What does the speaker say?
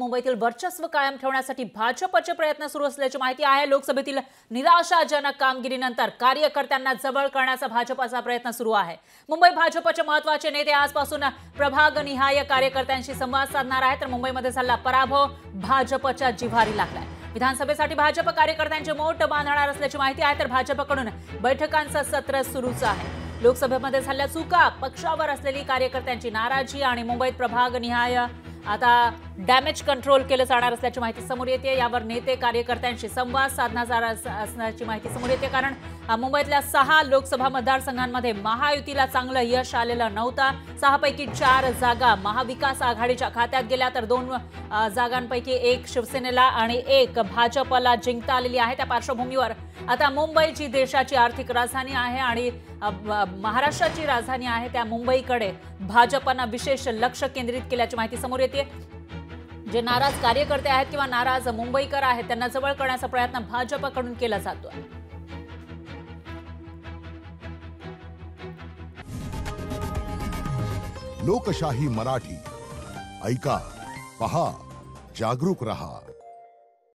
मुंबईतील वर्चस्व कायम ठेवण्यासाठी भाजपचे प्रयत्न सुरू असल्याची माहिती आहे। लोकसभेतील निराशाजनक कामगिरीनंतर कार्यकर्त्यांना जवळ करण्याचा भाजपचा प्रयत्न सुरू आहे। मुंबई भाजपचे महत्त्वाचे नेते आजपासून प्रभागनिहाय कार्यकर्त्यांशी संवाद साधणार आहेत, तर मुंबईमध्ये झालेला पराभव भाजपच्या जिव्हारी लागलाय। विधानसभेसाठी भाजप कार्यकर्त्यांचे मोठ बांधणार असल्याची माहिती आहे, तर भाजपकडून बैठकांचं सत्र सुरूच आहे। लोकसभेमध्ये झालेल्या चुका, पक्षावर असलेली कार्यकर्त्यांची नाराजी आणि मुंबईत प्रभागनिहाय आता डॅमेज कंट्रोल केलं जाणार असल्याची माहिती समोर येते। यावर नेते कार्यकर्त्यांशी संवाद साधणार असल्याची माहिती समोर येते, कारण मुंबईतल्या 6 लोकसभा मतदारसंघांमध्ये महायुतीला चांगलं यश आलेलं नव्हतं। 6 पैकी 4 जागा महाविकास आघाडीच्या खात्यात गेल्या, तर 2 जागांपैकी 1 शिवसेनेला आणि 1 भाजपला जिंकता आलेली आहे। त्या पार्श्वभूमीवर आता मुंबई जी देशाची आर्थिक राजधानी आहे आणि महाराष्ट्राची राजधानी आहे, त्या मुंबईकडे भाजपनं विशेष लक्ष केंद्रित केल्याची माहिती समोर येते। जे नाराज कार्यकर्ते आहेत किंवा नाराज मुंबईकर आहेत त्यांना जवळ करण्याचा प्रयत्न भाजपकडून केला जातोय। लोकशाही मराठी ऐका, पहा, जागरूक रहा।